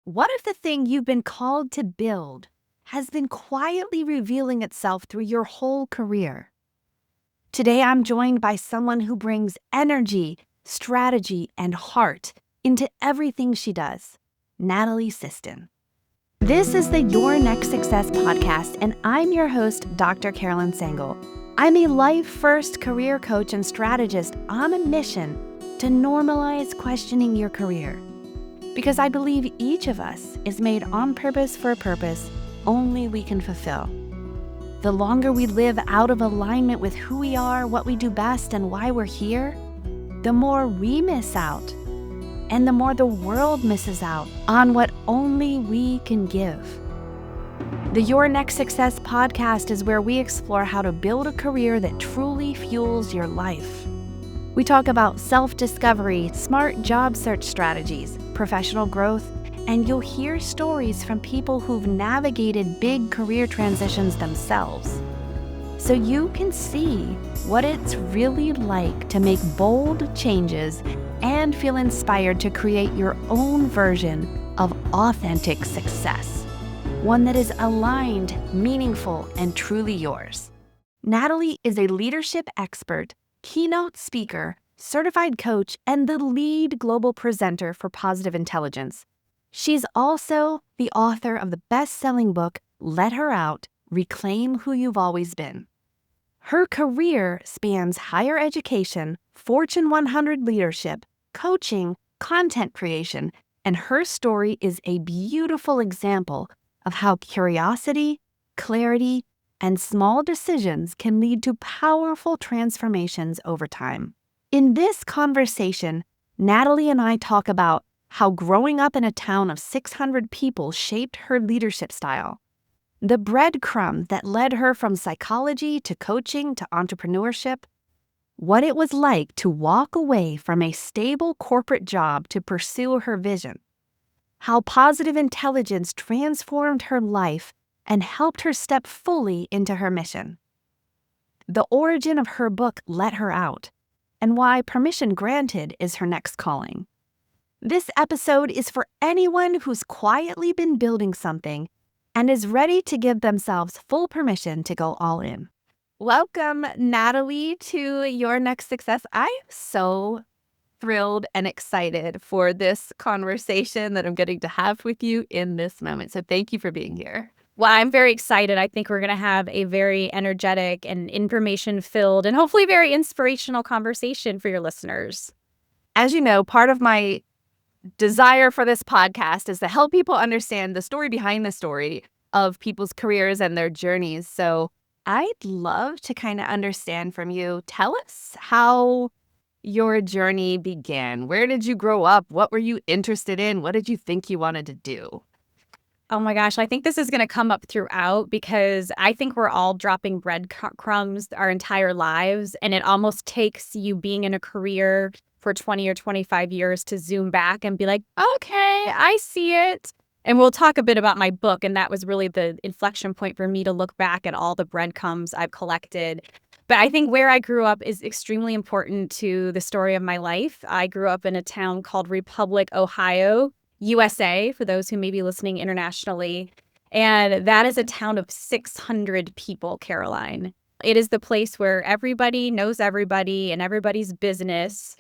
What if the thing you've been called to build has been quietly revealing itself through your whole career? Today, I'm joined by someone who brings energy, strategy, and heart into everything she does, Natalie Siston. This is the Your Next Success podcast, and I'm your host, Dr. Carolyn Sangel. I'm a life-first career coach and strategist on a mission to normalize questioning your career. Because I believe each of us is made on purpose for a purpose only we can fulfill. The longer we live out of alignment with who we are, what we do best, and why we're here, the more we miss out, and the more the world misses out on what only we can give. The Your Next Success podcast is where we explore how to build a career that truly fuels your life. We talk about self-discovery, smart job search strategies, professional growth, and you'll hear stories from people who've navigated big career transitions themselves. So you can see what it's really like to make bold changes and feel inspired to create your own version of authentic success, one that is aligned, meaningful, and truly yours. Natalie is a leadership expert, keynote speaker, certified coach, and the lead global presenter for Positive Intelligence. She's also the author of the best-selling book, Let Her Out, Reclaim Who You've Always Been. Her career spans higher education, Fortune 100 leadership, coaching, content creation, and her story is a beautiful example of how curiosity, clarity, and small decisions can lead to powerful transformations over time. In this conversation, Natalie and I talk about how growing up in a town of 600 people shaped her leadership style, the breadcrumbs that led her from psychology to coaching to entrepreneurship, what it was like to walk away from a stable corporate job to pursue her vision, how positive intelligence transformed her life and helped her step fully into her mission, the origin of her book, Let Her Out, and why permission granted is her next calling. This episode is for anyone who's quietly been building something and is ready to give themselves full permission to go all in. Welcome, Natalie, to Your Next Success. I'm so thrilled and excited for this conversation that I'm getting to have with you in this moment. So thank you for being here. Well, I'm very excited. I think we're going to have a very energetic and information-filled and hopefully very inspirational conversation for your listeners. As you know, part of my desire for this podcast is to help people understand the story behind the story of people's careers and their journeys. So I'd love to kind of understand from you. Tell us how your journey began. Where did you grow up? What were you interested in? What did you think you wanted to do? Oh my gosh, I think this is going to come up throughout because I think we're all dropping breadcrumbs our entire lives, and it almost takes you being in a career for 20 or 25 years to zoom back and be like, okay, I see it. And we'll talk a bit about my book, and that was really the inflection point for me to look back at all the breadcrumbs I've collected. But I think where I grew up is extremely important to the story of my life. I grew up in a town called Republic, Ohio, USA, for those who may be listening internationally. And that is a town of 600 people, Caroline. It is the place where everybody knows everybody and everybody's business.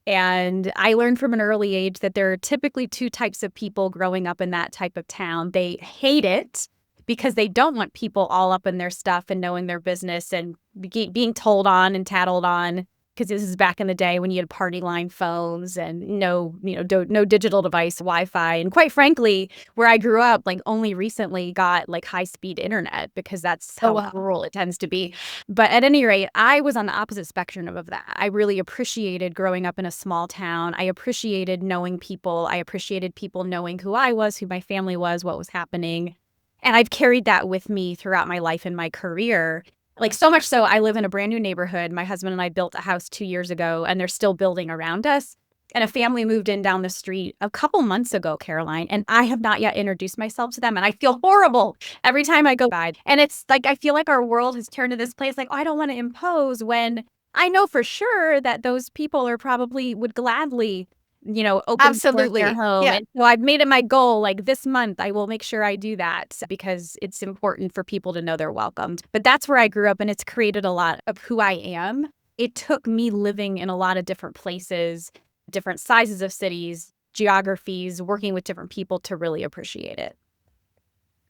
And I learned from an early age that there are typically two types of people growing up in that type of town. They hate it because they don't want people all up in their stuff and knowing their business and being told on and tattled on. Because this is back in the day when you had party line phones and no digital device, Wi-Fi. And quite frankly, where I grew up, like only recently got like high-speed internet because that's how rural it tends to be. But at any rate, I was on the opposite spectrum of that. I really appreciated growing up in a small town. I appreciated knowing people. I appreciated people knowing who I was, who my family was, what was happening. And I've carried that with me throughout my life and my career. Like so much so, I live in a brand new neighborhood. My husband and I built a house 2 years ago, and they're still building around us. And a family moved in down the street a couple months ago, Caroline, and I have not yet introduced myself to them. And I feel horrible every time I go by. And it's like, I feel like our world has turned to this place like, oh, I don't want to impose when I know for sure that those people are probably would gladly open for their Absolutely. home. Yeah. And so I've made it my goal, like this month, I will make sure I do that because it's important for people to know they're welcomed. But that's where I grew up, and it's created a lot of who I am. It took me living in a lot of different places, different sizes of cities, geographies, working with different people to really appreciate it.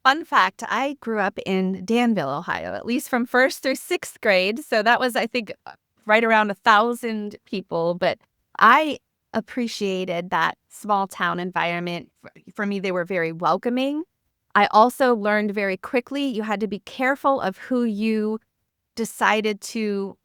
Fun fact, I grew up in Danville, Ohio, at least from first through sixth grade. So that was, I think, right around 1,000 people. But I appreciated that small town environment. For me, they were very welcoming. I also learned very quickly you had to be careful of who you decided to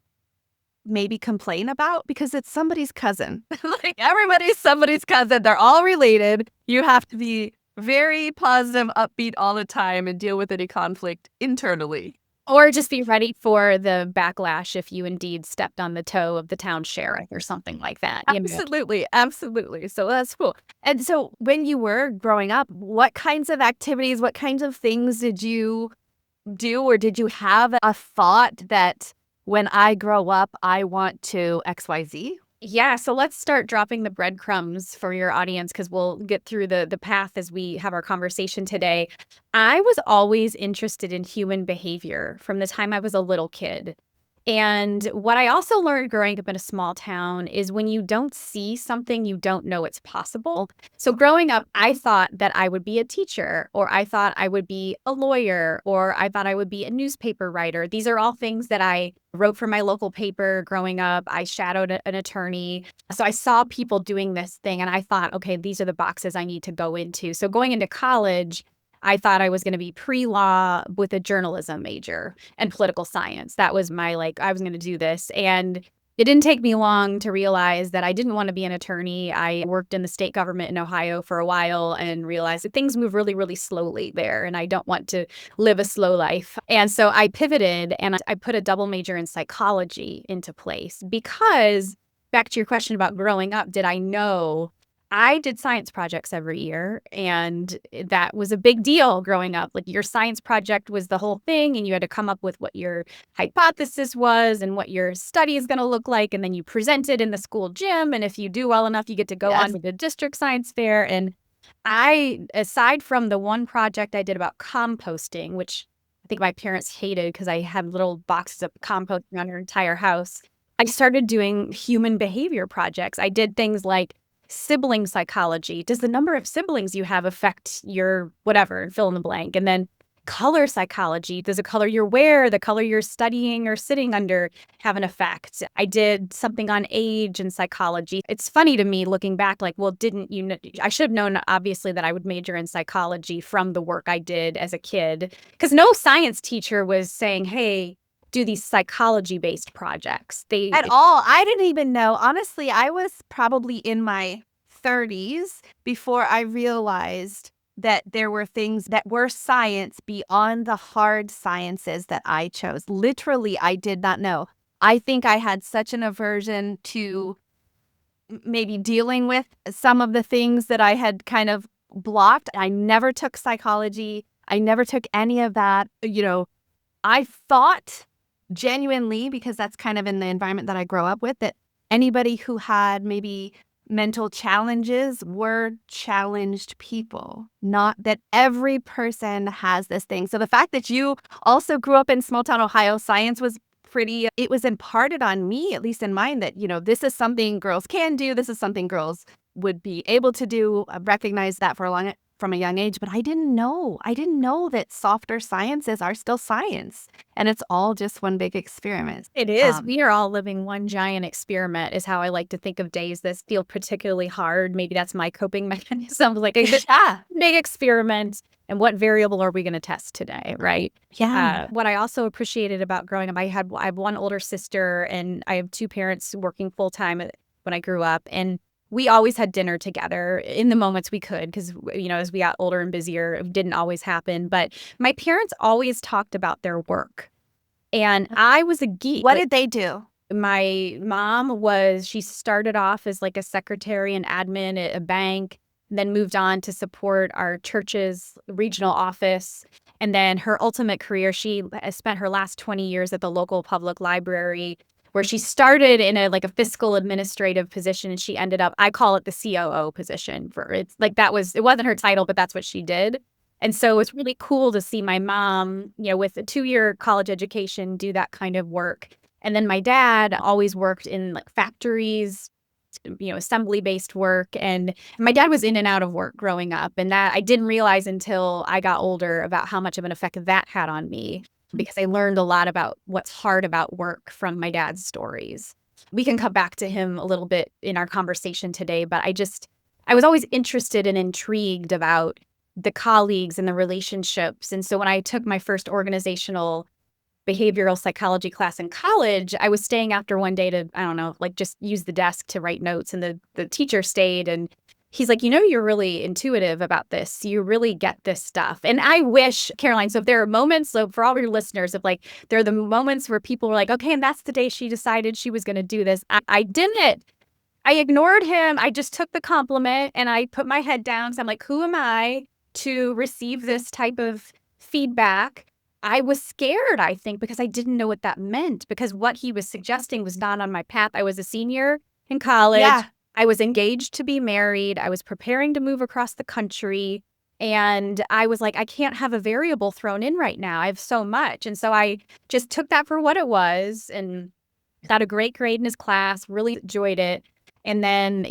maybe complain about because it's somebody's cousin. Like everybody's somebody's cousin. They're all related. You have to be very positive, upbeat all the time and deal with any conflict internally. Or just be ready for the backlash if you indeed stepped on the toe of the town sheriff or something like that. Absolutely. Absolutely. So that's cool. And so when you were growing up, what kinds of activities, what kinds of things did you do? Or did you have a thought that when I grow up, I want to XYZ? Yeah, so let's start dropping the breadcrumbs for your audience because we'll get through the path as we have our conversation today. I was always interested in human behavior from the time I was a little kid. And what I also learned growing up in a small town is when you don't see something, you don't know it's possible. So growing up, I thought that I would be a teacher, or I thought I would be a lawyer, or I thought I would be a newspaper writer. These are all things that I wrote for my local paper growing up. I shadowed an attorney. So I saw people doing this thing and I thought, okay, these are the boxes I need to go into. So going into college, I thought I was going to be pre-law with a journalism major and political science. That was my, I was going to do this. And it didn't take me long to realize that I didn't want to be an attorney. I worked in the state government in Ohio for a while and realized that things move really, really slowly there. And I don't want to live a slow life. And so I pivoted and I put a double major in psychology into place because, back to your question about growing up, did I know? I did science projects every year, and that was a big deal growing up. Like your science project was the whole thing, and you had to come up with what your hypothesis was and what your study is going to look like. And then you present it in the school gym. And if you do well enough, you get to go on with the district science fair. And aside from the one project I did about composting, which I think my parents hated because I had little boxes of compost around our entire house, I started doing human behavior projects. I did things like sibling psychology. Does the number of siblings you have affect your whatever, fill in the blank? And then color psychology. Does the color you wear, the color you're studying or sitting under have an effect? I did something on age and psychology. It's funny to me looking back, like, well, didn't you know? I should have known, obviously, that I would major in psychology from the work I did as a kid, because no science teacher was saying, hey, do these psychology-based projects. At all. I didn't even know. Honestly, I was probably in my 30s before I realized that there were things that were science beyond the hard sciences that I chose. Literally, I did not know. I think I had such an aversion to maybe dealing with some of the things that I had kind of blocked. I never took psychology. I never took any of that. I thought genuinely, because that's kind of in the environment that I grow up with, that anybody who had maybe mental challenges were challenged people, not that every person has this thing. So the fact that you also grew up in small town Ohio, science was it was imparted on me, at least in mine, that, this is something girls can do. This is something girls would be able to do. I recognized that from a young age, but I didn't know. I didn't know that softer sciences are still science, and it's all just one big experiment. It is. We are all living one giant experiment is how I like to think of days that feel particularly hard. Maybe that's my coping mechanism, like a big experiment. And what variable are we going to test today, right? Yeah. What I also appreciated about growing up, I have one older sister and I have two parents working full time when I grew up. And we always had dinner together in the moments we could because, as we got older and busier, it didn't always happen. But my parents always talked about their work. And I was a geek. What did they do? My mom she started off as like a secretary and admin at a bank, then moved on to support our church's regional office. And then her ultimate career, she spent her last 20 years at the local public library where she started in a fiscal administrative position, and she ended up, I call it the COO position. For it's like it wasn't her title, but that's what she did. And so it's really cool to see my mom, with a 2-year college education, do that kind of work. And then my dad always worked in factories, assembly-based work. And my dad was in and out of work growing up. And that I didn't realize until I got older about how much of an effect that had on me, because I learned a lot about what's hard about work from my dad's stories. We can come back to him a little bit in our conversation today, but I was always interested and intrigued about the colleagues and the relationships. And so when I took my first organizational behavioral psychology class in college, I was staying after one day to, I don't know, just use the desk to write notes. And the teacher stayed, and he's like, you're really intuitive about this. You really get this stuff. And I wish, Caroline, so if there are moments, so for all your listeners, there are the moments where people were like, okay, and that's the day she decided she was going to do this. I didn't. I ignored him. I just took the compliment and I put my head down. So I'm like, who am I to receive this type of feedback? I was scared, I think, because I didn't know what that meant, because what he was suggesting was not on my path. I was a senior in college. Yeah. I was engaged to be married. I was preparing to move across the country. And I was like, I can't have a variable thrown in right now. I have so much. And so I just took that for what it was and got a great grade in his class, really enjoyed it. And then,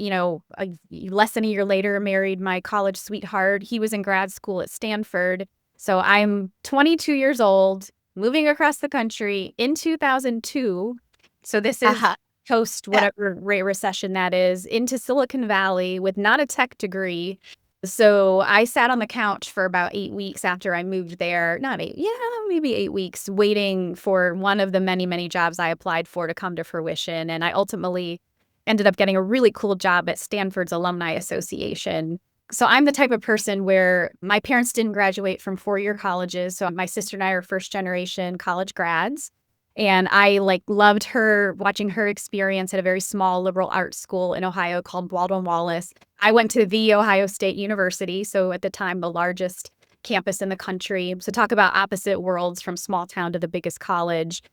less than a year later, married my college sweetheart. He was in grad school at Stanford. So I'm 22 years old, moving across the country in 2002. So this is post whatever Great Recession that is, into Silicon Valley with not a tech degree. So I sat on the couch for about 8 weeks after I moved there. Not 8, maybe 8 weeks, waiting for one of the many, many jobs I applied for to come to fruition. And I ultimately ended up getting a really cool job at Stanford's Alumni Association. So I'm the type of person where my parents didn't graduate from 4-year colleges. So my sister and I are first generation college grads. And I loved watching her experience at a very small liberal arts school in Ohio called Baldwin Wallace. I went to the Ohio State University. So at the time, the largest campus in the country. So talk about opposite worlds, from small town to the biggest college.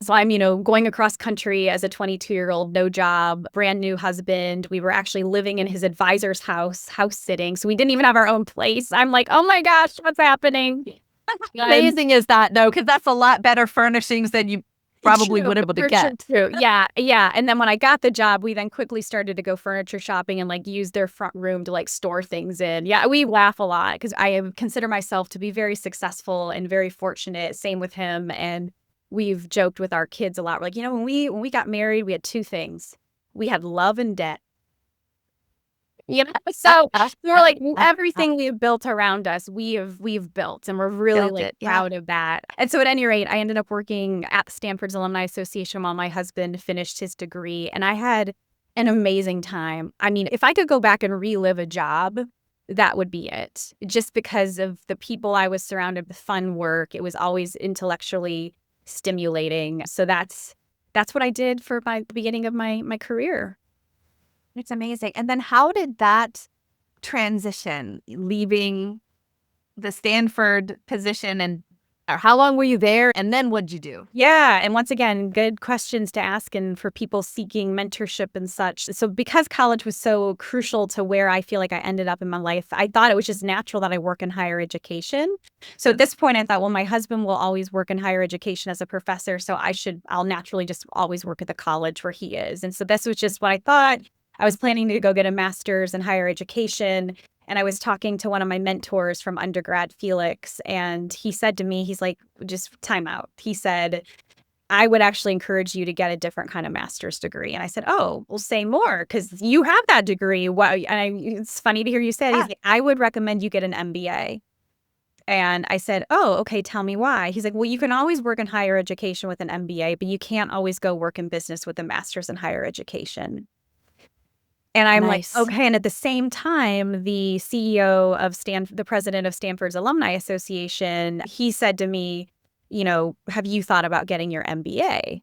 So I'm, going across country as a 22-year-old, no job, brand new husband. We were actually living in his advisor's house sitting. So we didn't even have our own place. I'm like, oh my gosh, what's happening? How amazing is that, though? Because that's a lot better furnishings than you probably would have been able to get. True. Yeah. And then when I got the job, we then quickly started to go furniture shopping and use their front room to store things in. Yeah, we laugh a lot because I consider myself to be very successful and very fortunate. Same with him. And we've joked with our kids a lot. We're like, when we got married, we had 2 things. We had love and debt. So we're like, everything we've built around us, we've built, and we're really proud of that. And so at any rate, I ended up working at Stanford's Alumni Association while my husband finished his degree, and I had an amazing time. I mean, if I could go back and relive a job, that would be it. Just because of the people I was surrounded with, fun work. It was always intellectually stimulating. So that's what I did for the beginning of my career. It's amazing. And then how did that transition, leaving the Stanford position, and or how long were you there? And then what'd you do? Yeah. And once again, good questions to ask, and for people seeking mentorship and such. So because college was so crucial to where I feel like I ended up in my life, I thought it was just natural that I work in higher education. So at this point, I thought, well, my husband will always work in higher education as a professor. So I'll naturally just always work at the college where he is. And so this was just what I thought. I was planning to go get a master's in higher education. And I was talking to one of my mentors from undergrad, Felix, and he said to me, he's like, just time out. He said, I would actually encourage you to get a different kind of master's degree. And I said, oh, well, say more, because you have that degree. It's funny to hear you say it. He's like, I would recommend you get an MBA. And I said, oh, okay, tell me why. He's like, well, you can always work in higher education with an MBA, but you can't always go work in business with a master's in higher education. And I'm Nice. like, okay. And at the same time, the CEO of the president of Stanford's Alumni Association, he said to me, have you thought about getting your MBA?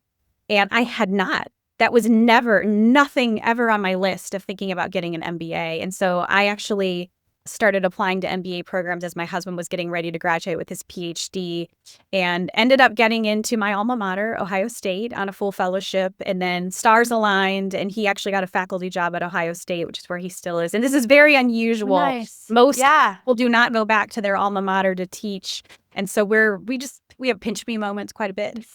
And I had not. That was nothing ever on my list of thinking about getting an MBA. And so I actually started applying to MBA programs as my husband was getting ready to graduate with his PhD, and ended up getting into my alma mater, Ohio State, on a full fellowship, and then stars aligned, and he actually got a faculty job at Ohio State, which is where he still is. And this is very unusual. Nice. Most Yeah. people do not go back to their alma mater to teach. And so we have pinch me moments quite a bit.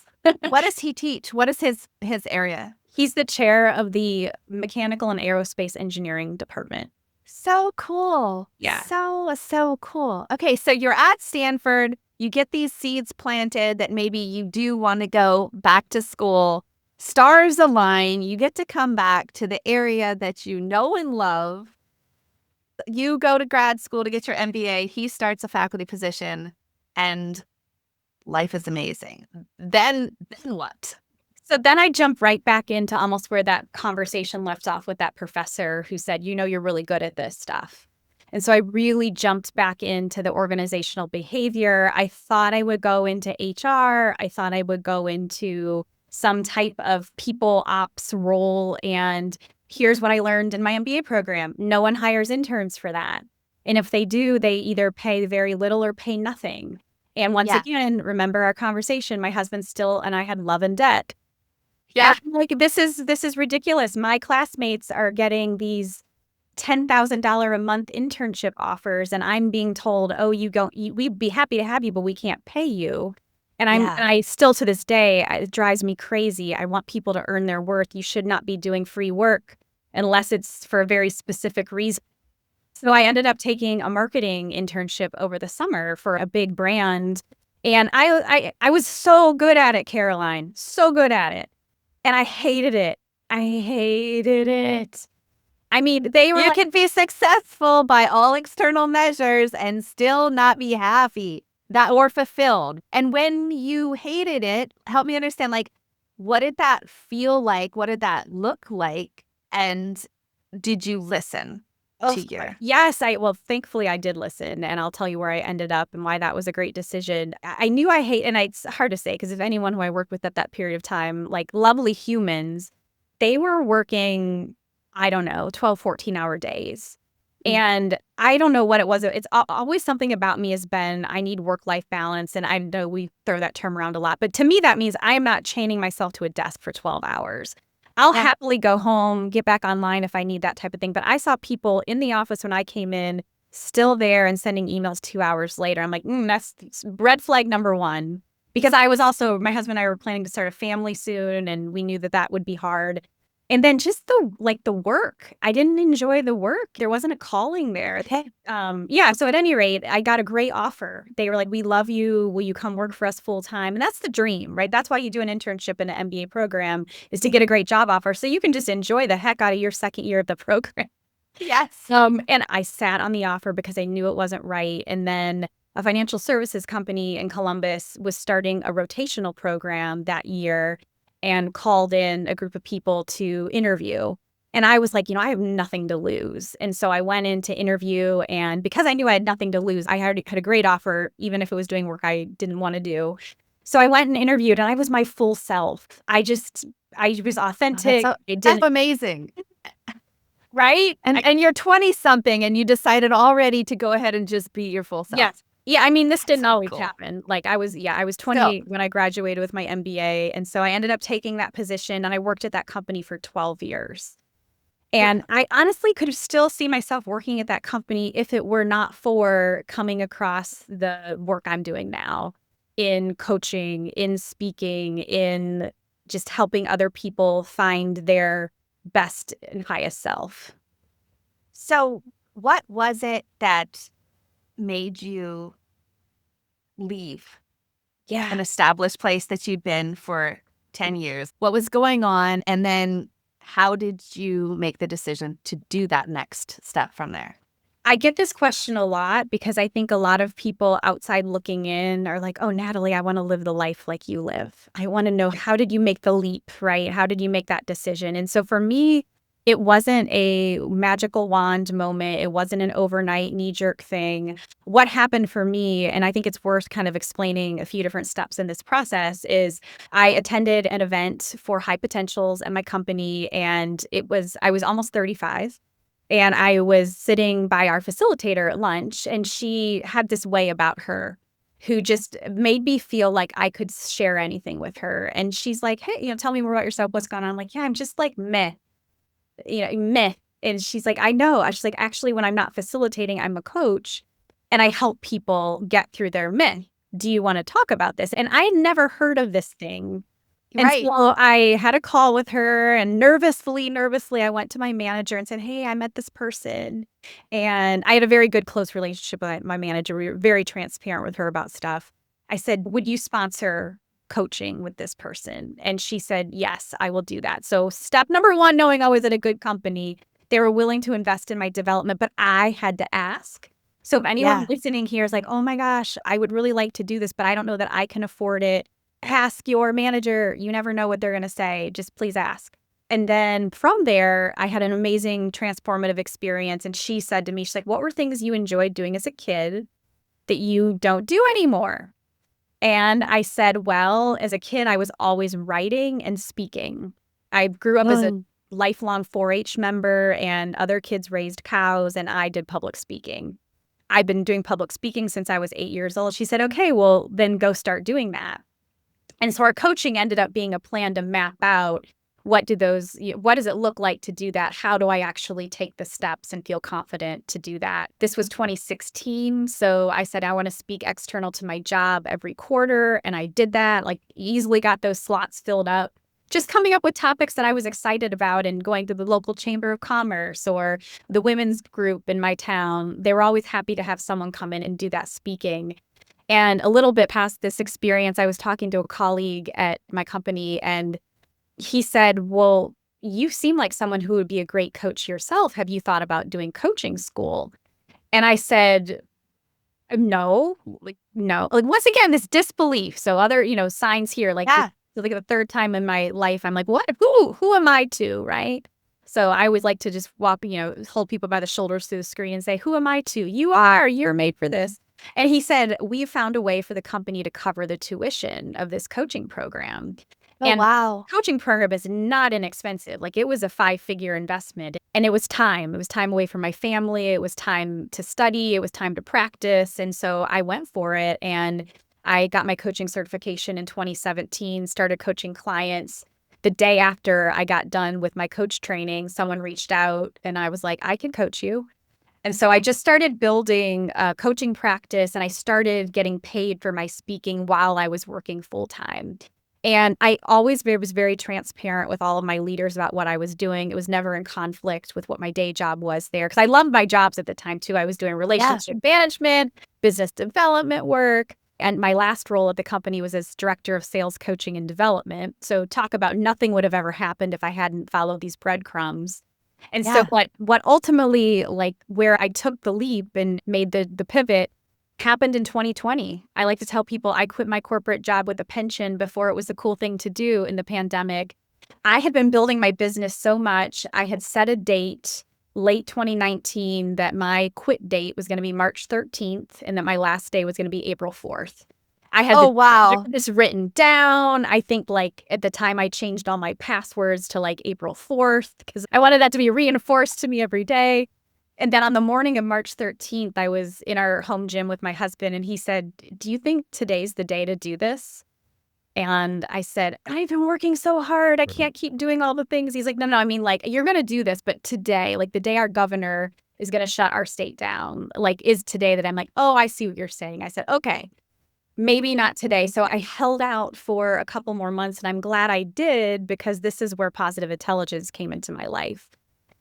What does he teach? What is his area? He's the chair of the mechanical and aerospace engineering department. So cool. Yeah. So cool. Okay, so you're at Stanford, you get these seeds planted that maybe you do want to go back to school. Stars align, you get to come back to the area that you know and love. You go to grad school to get your MBA, he starts a faculty position, and life is amazing. Then what? So then I jump right back into almost where that conversation left off with that professor who said, you're really good at this stuff. And so I really jumped back into the organizational behavior. I thought I would go into HR. I thought I would go into some type of people ops role. And here's what I learned in my MBA program. No one hires interns for that. And if they do, they either pay very little or pay nothing. And once again, remember our conversation, my husband still and I had love and debt. Yeah. Like this is ridiculous. My classmates are getting these $10,000 a month internship offers, and I'm being told, "Oh, we'd be happy to have you, but we can't pay you." And I still to this day, it drives me crazy. I want people to earn their worth. You should not be doing free work unless it's for a very specific reason. So I ended up taking a marketing internship over the summer for a big brand, and I was so good at it, Caroline, so good at it. And I hated it. I hated it. I mean, they were You can be successful by all external measures and still not be happy or fulfilled. And when you hated it, help me understand, like, what did that feel like? What did that look like? And did you listen to your? Yes, thankfully I did listen, and I'll tell you where I ended up and why that was a great decision. I knew it's hard to say because if anyone who I worked with at that period of time, like lovely humans, they were working, I don't know, 12, 14-hour days. And I don't know what it was. It's always something about me has been, I need work-life balance. And I know we throw that term around a lot, but to me, that means I am not chaining myself to a desk for 12 hours. I'll happily go home, get back online if I need that type of thing. But I saw people in the office when I came in still there and sending emails 2 hours later. I'm like, that's red flag number one. Because my husband and I were planning to start a family soon, and we knew that would be hard. And then just the work. I didn't enjoy the work. There wasn't a calling there. Okay. So at any rate, I got a great offer. They were like, we love you. Will you come work for us full time? And that's the dream, right? That's why you do an internship in an MBA program, is to get a great job offer so you can just enjoy the heck out of your second year of the program. Yes. And I sat on the offer because I knew it wasn't right. And then a financial services company in Columbus was starting a rotational program that year and called in a group of people to interview. And I was like, I have nothing to lose. And so I went in to interview. And because I knew I had nothing to lose, I already had a great offer, even if it was doing work I didn't want to do. So I went and interviewed, and I was my full self. I was authentic. That's amazing. Right? And you're 20-something, and you decided already to go ahead and just be your full self. Yes. Yeah, I mean, this didn't always happen. Like I was 28 when I graduated with my MBA. And so I ended up taking that position, and I worked at that company for 12 years. And I honestly could still see myself working at that company if it were not for coming across the work I'm doing now in coaching, in speaking, in just helping other people find their best and highest self. So what was it that made you leave an established place that you'd been for 10 years? What was going on? And then how did you make the decision to do that next step from there? I get this question a lot because I think a lot of people outside looking in are like, oh, Natalie, I want to live the life like you live. I want to know, how did you make the leap, right? How did you make that decision? And so for me, it wasn't a magical wand moment. It wasn't an overnight knee-jerk thing. What happened for me, and I think it's worth kind of explaining a few different steps in this process, is I attended an event for high potentials at my company, and I was almost 35. And I was sitting by our facilitator at lunch, and she had this way about her who just made me feel like I could share anything with her. And she's like, hey, tell me more about yourself. What's going on? I'm like, yeah, I'm just like meh, meh. And she's like, I know. She's like, actually, when I'm not facilitating, I'm a coach and I help people get through their meh. Do you want to talk about this? And I had never heard of this thing. And Right. so I had a call with her, and nervously, I went to my manager and said, hey, I met this person. And I had a very good, close relationship with my manager. We were very transparent with her about stuff. I said, would you sponsor coaching with this person? And she said, yes, I will do that. So step number one, knowing I was at a good company, they were willing to invest in my development, but I had to ask. So if anyone Yeah. listening here is like, oh my gosh, I would really like to do this, but I don't know that I can afford it, ask your manager. You never know what they're going to say. Just please ask. And then from there, I had an amazing transformative experience. And she said to me, she's like, what were things you enjoyed doing as a kid that you don't do anymore? And I said, well, as a kid, I was always writing and speaking. I grew up as a Mm. lifelong 4-H member, and other kids raised cows, and I did public speaking. I've been doing public speaking since I was 8 years old. She said, okay, well, then go start doing that. And so our coaching ended up being a plan to map out what does it look like to do that? How do I actually take the steps and feel confident to do that? This was 2016. So I said, I want to speak external to my job every quarter. And I did that, like easily got those slots filled up. Just coming up with topics that I was excited about and going to the local chamber of commerce or the women's group in my town. They were always happy to have someone come in and do that speaking. And a little bit past this experience, I was talking to a colleague at my company, and he said, well, you seem like someone who would be a great coach yourself. Have you thought about doing coaching school? And I said, no, no. Like, once again, this disbelief. So other, signs here, like, Yeah. like the third time in my life, I'm like, what? Who am I to? Right. So I always like to just hold people by the shoulders through the screen and say, who am I to? You're made for this. And he said, we found a way for the company to cover the tuition of this coaching program. Oh, And wow. coaching program is not inexpensive. Like, it was a 5-figure investment, and it was time. It was time away from my family. It was time to study. It was time to practice. And so I went for it, and I got my coaching certification in 2017, started coaching clients. The day after I got done with my coach training, someone reached out and I was like, I can coach you. And so I just started building a coaching practice, and I started getting paid for my speaking while I was working full time. And I always was very transparent with all of my leaders about what I was doing. It was never in conflict with what my day job was there, because I loved my jobs at the time too. I was doing Yeah. relationship management, business development work. And my last role at the company was as director of sales coaching and development. So talk about nothing would have ever happened if I hadn't followed these breadcrumbs. And so Yeah. what ultimately, like, where I took the leap and made the pivot happened in 2020. I like to tell people I quit my corporate job with a pension before it was the cool thing to do in the pandemic. I had been building my business so much. I had set a date late 2019 that my quit date was going to be March 13th and that my last day was going to be April 4th. I had Oh, wow. this written down. I think, like, at the time I changed all my passwords to like April 4th because I wanted that to be reinforced to me every day. And then on the morning of March 13th, I was in our home gym with my husband, and he said, do you think today's the day to do this? And I said, I've been working so hard. I can't keep doing all the things. He's like, no, I mean, like, you're going to do this, but today, like the day our governor is going to shut our state down, like, is today that I'm like, oh, I see what you're saying. I said, okay, maybe not today. So I held out for a couple more months, and I'm glad I did, because this is where positive intelligence came into my life.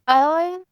Oh,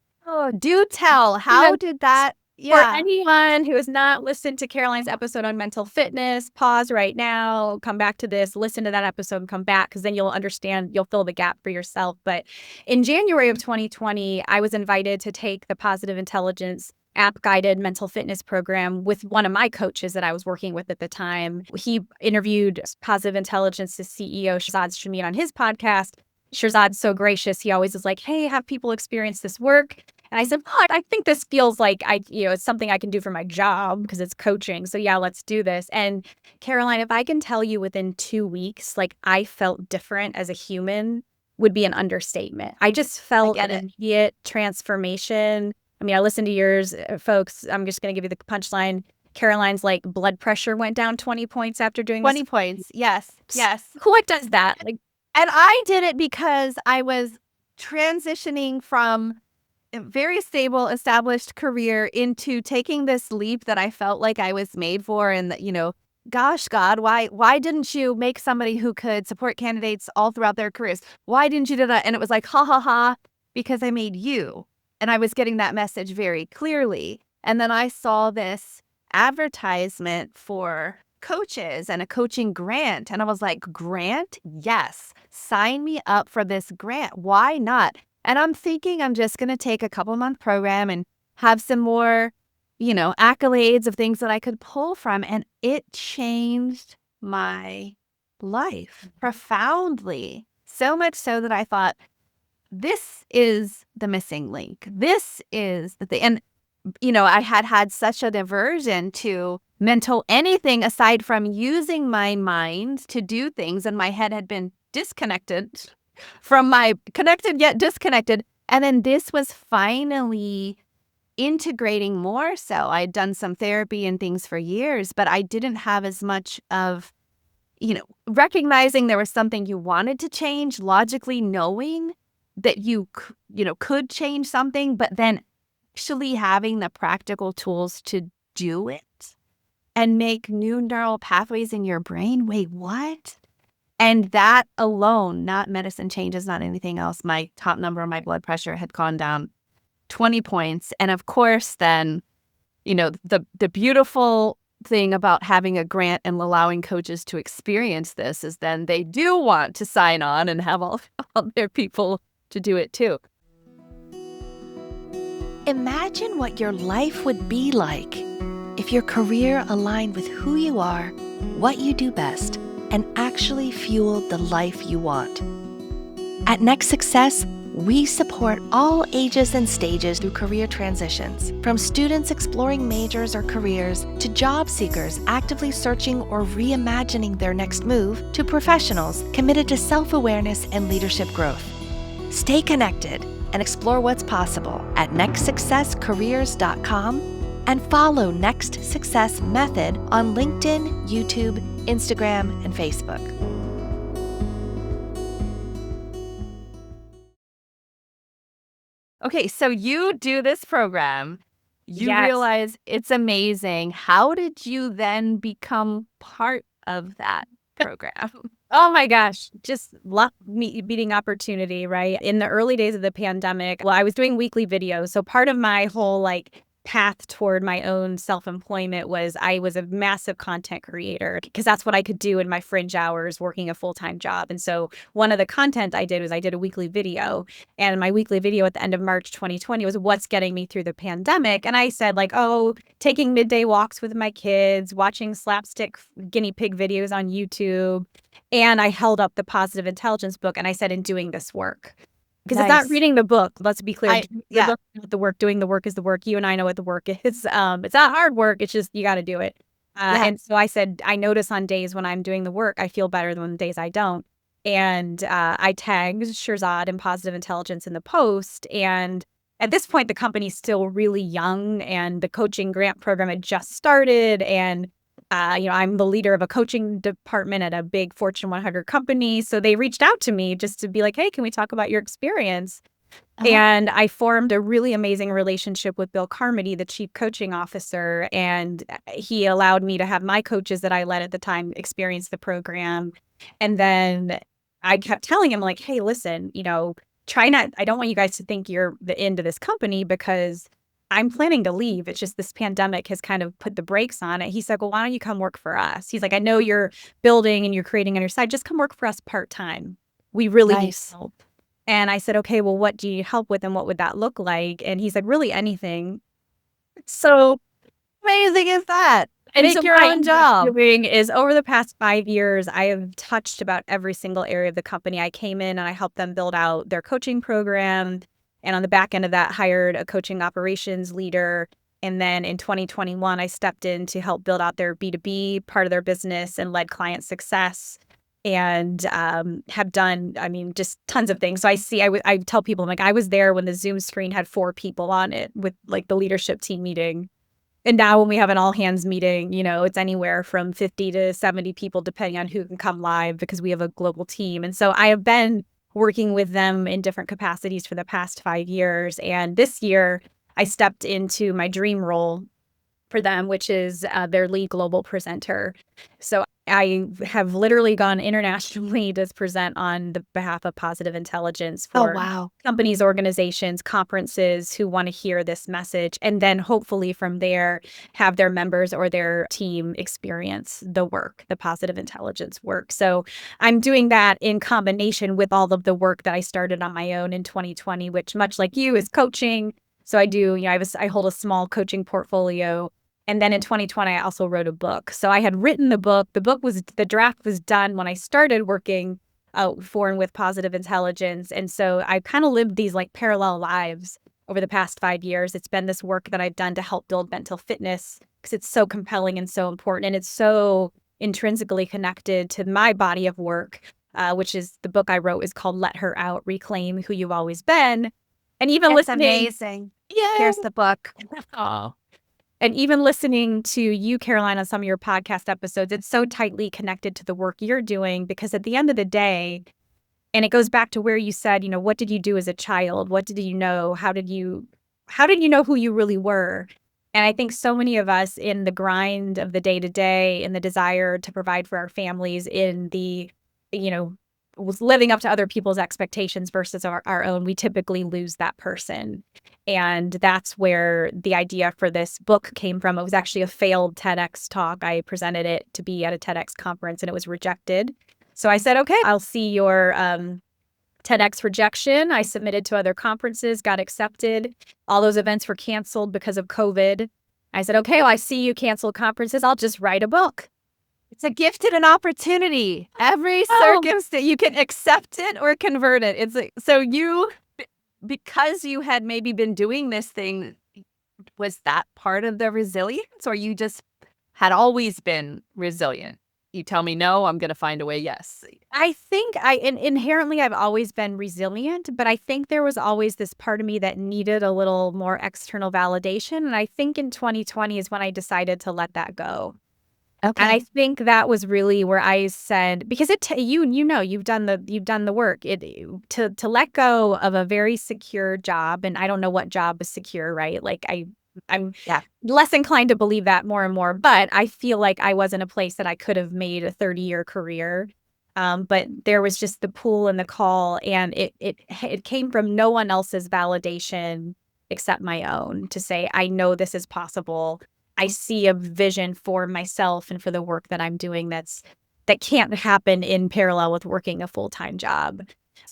do tell. How did that? For Yeah. anyone who has not listened to Caroline's episode on mental fitness, pause right now, come back to this, listen to that episode and come back, because then you'll understand, you'll fill the gap for yourself. But in January of 2020, I was invited to take the Positive Intelligence app-guided mental fitness program with one of my coaches that I was working with at the time. He interviewed Positive Intelligence's CEO, Shahzad Shameen, on his podcast. Shahzad's so gracious. He always is like, hey, have people experience this work? And I said, oh, I think this feels like it's something I can do for my job because it's coaching. So yeah, let's do this. And Caroline, if I can tell you, within 2 weeks, like, I felt different as a human. would be an understatement. I just I felt get an it. immediate transformation. I mean, I listened to yours, folks. I'm just going to give you the punchline. Caroline's like blood pressure went down 20 points after doing 20 this. points. Yes. Yes. What does that? Like, And I did it because I was transitioning from a very stable, established career into taking this leap that I felt like I was made for. And that, gosh, God, why didn't you make somebody who could support candidates all throughout their careers? Why didn't you do that? And it was like, ha, ha, ha, because I made you. And I was getting that message very clearly. And then I saw this advertisement for coaches and a coaching grant. And I was like, grant? Yes. Sign me up for this grant. Why not? And I'm thinking I'm just going to take a couple-month program and have some more, accolades of things that I could pull from. And it changed my life profoundly. So much so that I thought, this is the missing link. This is the thing. And, I had such an aversion to mental anything aside from using my mind to do things. And my head had been disconnected from my connected yet disconnected. And then this was finally integrating more so. I'd done some therapy and things for years, but I didn't have as much of, recognizing there was something you wanted to change, logically knowing that you could change something, but then actually having the practical tools to do it and make new neural pathways in your brain. Wait, what? And that alone, not medicine changes, not anything else. My top number on my blood pressure had gone down 20 points. And of course, then, the beautiful thing about having a grant and allowing coaches to experience this is then they do want to sign on and have all their people to do it too. Imagine what your life would be like if your career aligned with who you are, what you do best, and actually fueled the life you want. At Next Success, we support all ages and stages through career transitions, from students exploring majors or careers to job seekers actively searching or reimagining their next move to professionals committed to self-awareness and leadership growth. Stay connected and explore what's possible at nextsuccesscareers.com and follow Next Success Method on LinkedIn, YouTube, Instagram, and Facebook. Okay, so you do this program. You yes. realize it's amazing. How did you then become part of that program? Oh my gosh, just luck beating opportunity, right? In the early days of the pandemic, I was doing weekly videos. So part of my whole path toward my own self-employment was I was a massive content creator because that's what I could do in my fringe hours working a full-time job. And so one of the content I did was I did a weekly video, and my weekly video at the end of March 2020 was what's getting me through the pandemic. And I said taking midday walks with my kids, watching slapstick guinea pig videos on YouTube. And I held up the Positive Intelligence book and I said, in doing this work. Because It's not reading the book. Let's be clear. The book is not the work. Doing the work is the work. You and I know what the work is. It's not hard work. It's just you got to do it. And so I said, I notice on days when I'm doing the work, I feel better than the days I don't. And I tagged Shirzad and Positive Intelligence in the post. And at this point, the company's still really young and the coaching grant program had just started. And I'm the leader of a coaching department at a big Fortune 100 company. So they reached out to me just to be like, hey, can we talk about your experience? And I formed a really amazing relationship with Bill Carmody, the chief coaching officer. And he allowed me to have my coaches that I led at the time experience the program. And then I kept telling him hey, listen, I don't want you guys to think you're the end of this company because I'm planning to leave. It's just this pandemic has kind of put the brakes on it. He said, well, why don't you come work for us? He's like, I know you're building and you're creating on your side. Just come work for us part-time. We really need help. And I said, okay, well, what do you need help with and what would that look like? And he said, really anything. So amazing is that? And make your own job. Doing is over the past 5 years, I have touched about every single area of the company. I came in and I helped them build out their coaching program. And on the back end of that, hired a coaching operations leader. And then in 2021, I stepped in to help build out their B2B part of their business and led client success. and have done, I mean, just tons of things. So I tell people, I'm like, I was there when the Zoom screen had 4 people on it with like the leadership team meeting. And now when we have an all hands meeting, it's anywhere from 50 to 70 people, depending on who can come live because we have a global team. And so I have been working with them in different capacities for the past 5 years. And this year I stepped into my dream role for them, which is their lead global presenter. So I have literally gone internationally to present on the behalf of positive intelligence Oh, for wow. companies, organizations, conferences who want to hear this message. And then hopefully from there, have their members or their team experience the work, the positive intelligence work. So I'm doing that in combination with all of the work that I started on my own in 2020, which much like you is coaching. So I do, I hold a small coaching portfolio. And then in 2020, I also wrote a book. So I had written the book. The draft was done when I started working for and with positive intelligence. And so I kind of lived these like parallel lives over the past 5 years. It's been this work that I've done to help build mental fitness because it's so compelling and so important. And it's so intrinsically connected to my body of work, which is the book I wrote is called Let Her Out, Reclaim Who You've Always Been. And even It's listening. amazing. Yeah. Here's the book. Oh, And even listening to you, Caroline, on some of your podcast episodes, it's so tightly connected to the work you're doing because at the end of the day, and it goes back to where you said, what did you do as a child? What did you know? How did you know who you really were? And I think so many of us in the grind of the day to day, in the desire to provide for our families, in the, was living up to other people's expectations versus our own, we typically lose that person. And that's where the idea for this book came from. It was actually a failed TEDx talk. I presented it to be at a TEDx conference and it was rejected. So I said, okay, I'll see your TEDx rejection. I submitted to other conferences, got accepted. All those events were canceled because of COVID. I said, okay, well, I see you canceled conferences. I'll just write a book. It's a gift and an opportunity. Every circumstance, you can accept it or convert it. It's like, so you, because you had maybe been doing this thing, was that part of the resilience, or you just had always been resilient? You tell me no, I'm going to find a way. Yes. I think inherently I've always been resilient, but I think there was always this part of me that needed a little more external validation. And I think in 2020 is when I decided to let that go. Okay. And I think that was really where I said, because you've done the work. To let go of a very secure job, and I don't know what job is secure, right? Like I'm less inclined to believe that more and more, but I feel like I was in a place that I could have made a 30-year career. But there was just the pull and the call, and it came from no one else's validation except my own to say, I know this is possible. I see a vision for myself and for the work that I'm doing that can't happen in parallel with working a full-time job.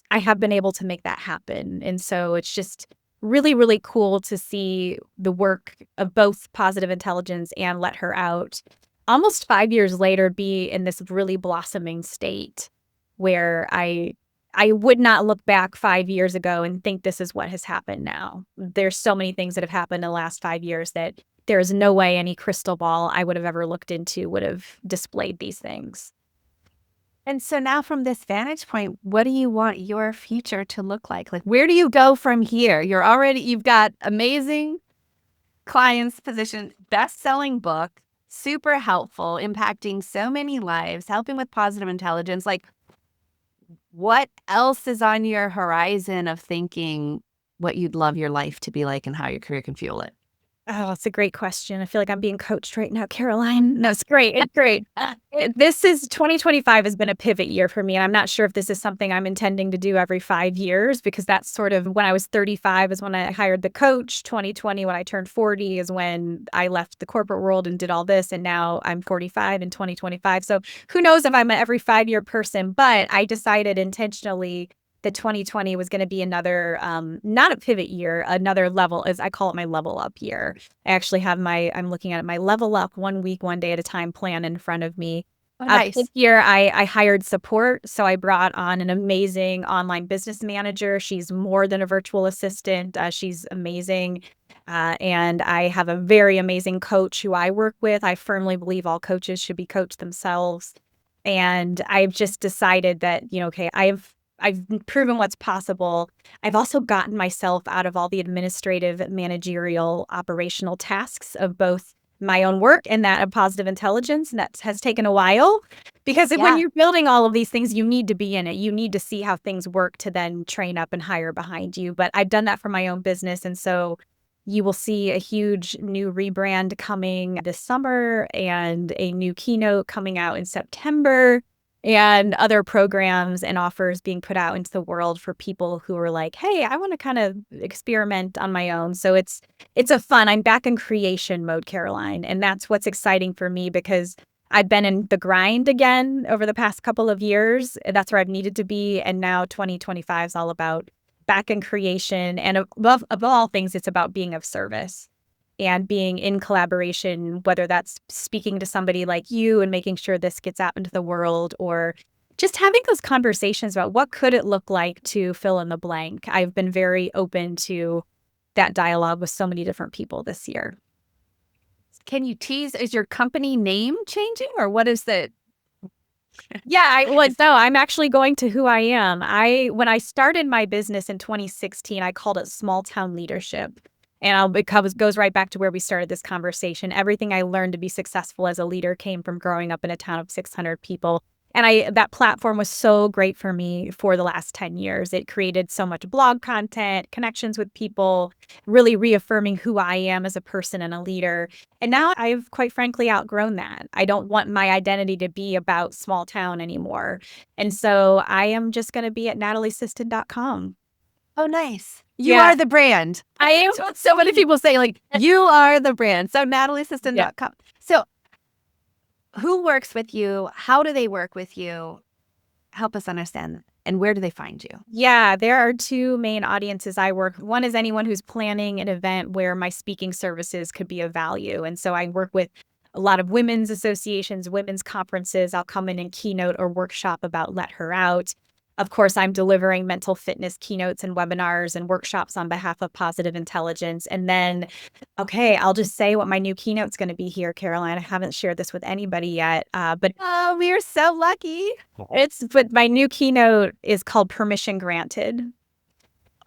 I have been able to make that happen. And so it's just really, really cool to see the work of both positive intelligence and Let Her Out almost 5 years later be in this really blossoming state where I would not look back 5 years ago and think this is what has happened now. There's so many things that have happened in the last 5 years that there is no way any crystal ball I would have ever looked into would have displayed these things. And so now from this vantage point, what do you want your future to look like? Like, where do you go from here? You've got amazing clients, position, best-selling book, super helpful, impacting so many lives, helping with positive intelligence. Like, what else is on your horizon of thinking what you'd love your life to be like and how your career can fuel it? Oh, it's a great question. I feel like I'm being coached right now, Caroline. No, it's great. It's great. 2025 has been a pivot year for me. And I'm not sure if this is something I'm intending to do every 5 years, because that's sort of when I was 35 is when I hired the coach. 2020, when I turned 40 is when I left the corporate world and did all this. And now I'm 45 in 2025. So who knows if I'm an every 5-year person, but I decided intentionally that 2020 was going to be another, not a pivot year, another level, as I call it, my level up year. I actually have I'm looking at my level up 1 week, 1 day at a time plan in front of me. Oh, nice. This year, I hired support. So I brought on an amazing online business manager. She's more than a virtual assistant. She's amazing. And I have a very amazing coach who I work with. I firmly believe all coaches should be coached themselves. And I've just decided that, okay, I've proven what's possible. I've also gotten myself out of all the administrative, managerial, operational tasks of both my own work and that of positive intelligence. And that has taken a while because when Yeah. you're building all of these things, you need to be in it. You need to see how things work to then train up and hire behind you. But I've done that for my own business. And so you will see a huge new rebrand coming this summer and a new keynote coming out in September and other programs and offers being put out into the world for people who are like, hey, I want to kind of experiment on my own. So it's I'm back in creation mode, Caroline. And that's what's exciting for me because I've been in the grind again over the past couple of years. That's where I've needed to be. And now 2025 is all about back in creation. And above all things, it's about being of service and being in collaboration, whether that's speaking to somebody like you and making sure this gets out into the world, or just having those conversations about what could it look like to fill in the blank. I've been very open to that dialogue with so many different people this year. Can you tease, is your company name changing or what is the? Yeah, no, I'm actually going to who I am. When I started my business in 2016, I called it Small Town Leadership. And it goes right back to where we started this conversation. Everything I learned to be successful as a leader came from growing up in a town of 600 people. And that platform was so great for me for the last 10 years. It created so much blog content, connections with people, really reaffirming who I am as a person and a leader. And now I've quite frankly outgrown that. I don't want my identity to be about small town anymore. And so I am just going to be at nataliesiston.com. Oh, nice. You are the brand. I am. So many people say, like, you are the brand. So nataliesiston.com. So who works with you? How do they work with you? Help us understand. And where do they find you? Yeah, there are two main audiences I work. One is anyone who's planning an event where my speaking services could be of value. And so I work with a lot of women's associations, women's conferences. I'll come in and keynote or workshop about Let Her Out. Of course, I'm delivering mental fitness keynotes and webinars and workshops on behalf of Positive Intelligence. And then, okay, I'll just say what my new keynote's going to be here, Caroline. I haven't shared this with anybody yet, but oh, we are so lucky. But my new keynote is called Permission Granted.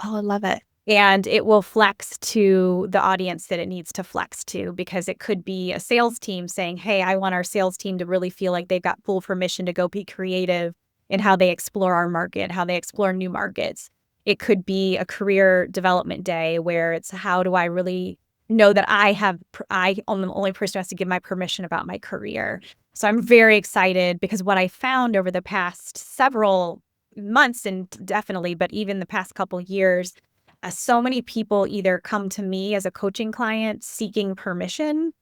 Oh, I love it. And it will flex to the audience that it needs to flex to, because it could be a sales team saying, hey, I want our sales team to really feel like they've got full permission to go be creative in how they explore our market, how they explore new markets. It could be a career development day where it's how do I really know that I am the only person who has to give my permission about my career. So I'm very excited because what I found over the past several months and definitely, but even the past couple years, so many people either come to me as a coaching client seeking permission,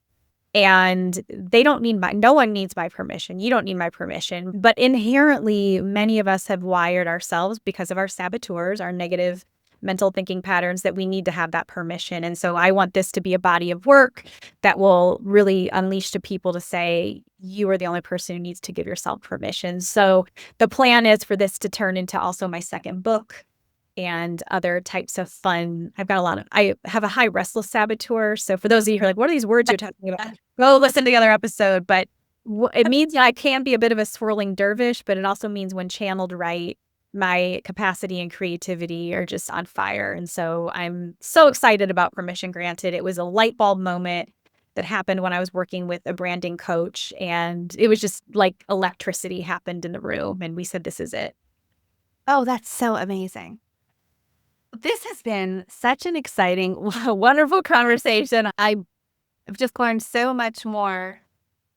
and no one needs my permission. You don't need my permission. But inherently, many of us have wired ourselves because of our saboteurs, our negative mental thinking patterns, that we need to have that permission. And so I want this to be a body of work that will really unleash to people to say, you are the only person who needs to give yourself permission. So the plan is for this to turn into also my second book and other types of fun. I have a high restless saboteur. So for those of you who are like, what are these words you're talking about? Go listen to the other episode. But it means that I can be a bit of a swirling dervish, but it also means when channeled right, my capacity and creativity are just on fire. And so I'm so excited about Permission Granted. It was a light bulb moment that happened when I was working with a branding coach. And it was just like electricity happened in the room. And we said, this is it. Oh, that's so amazing. This has been such an exciting, wonderful conversation. I've just learned so much more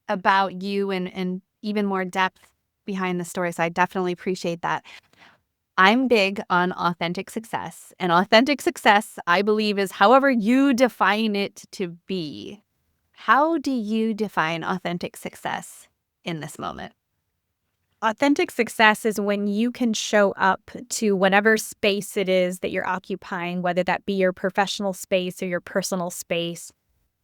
about you and even more depth behind the story. So I definitely appreciate that. I'm big on authentic success. And authentic success, I believe, is however you define it to be. How do you define authentic success in this moment? Authentic success is when you can show up to whatever space it is that you're occupying, whether that be your professional space or your personal space,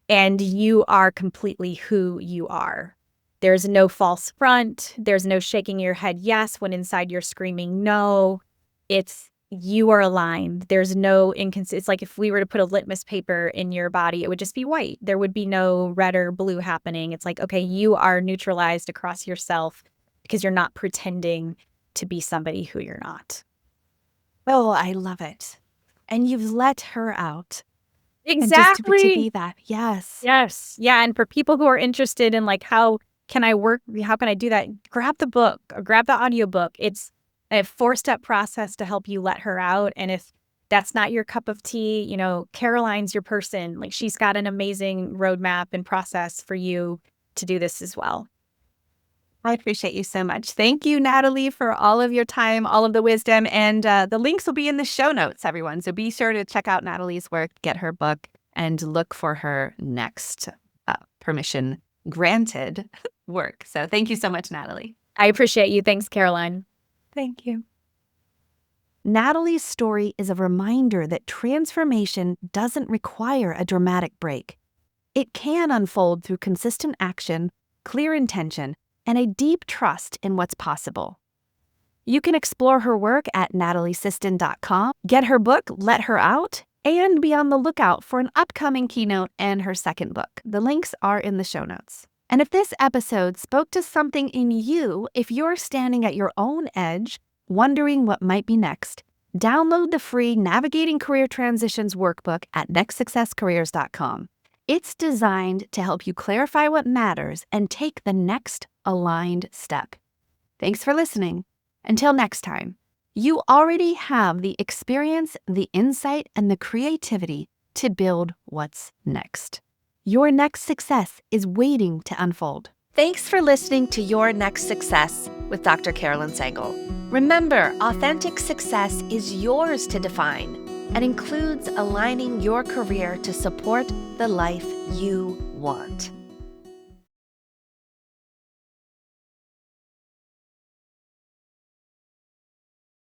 and you are completely who you are. There's no false front. There's no shaking your head yes when inside you're screaming no. It's you are aligned. There's no inconsistency. It's like if we were to put a litmus paper in your body, it would just be white. There would be no red or blue happening. It's like, okay, you are neutralized across yourself. because you're not pretending to be somebody who you're not. Oh, I love it. And you've let her out. And just to be that. Yes. Yes. Yeah. And for people who are interested in like, how can I do that? Grab the book or grab the audiobook. It's a 4-step process to help you let her out. And if that's not your cup of tea, you know, Caroline's your person. Like, she's got an amazing roadmap and process for you to do this as well. I appreciate you so much. Thank you, Natalie, for all of your time, all of the wisdom. And the links will be in the show notes, everyone. So be sure to check out Natalie's work, get her book, and look for her next permission granted work. So thank you so much, Natalie. I appreciate you. Thanks, Caroline. Thank you. Natalie's story is a reminder that transformation doesn't require a dramatic break. It can unfold through consistent action, clear intention, and a deep trust in what's possible. You can explore her work at nataliesiston.com, get her book, Let Her Out, and be on the lookout for an upcoming keynote and her second book. The links are in the show notes. And if this episode spoke to something in you, if you're standing at your own edge, wondering what might be next, download the free Navigating Career Transitions workbook at nextsuccesscareers.com. It's designed to help you clarify what matters and take the next aligned step. Thanks for listening. Until next time, you already have the experience, the insight, and the creativity to build what's next. Your next success is waiting to unfold. Thanks for listening to Your Next Success with Dr. Carolyn Sengel. Remember, authentic success is yours to define and includes aligning your career to support the life you want.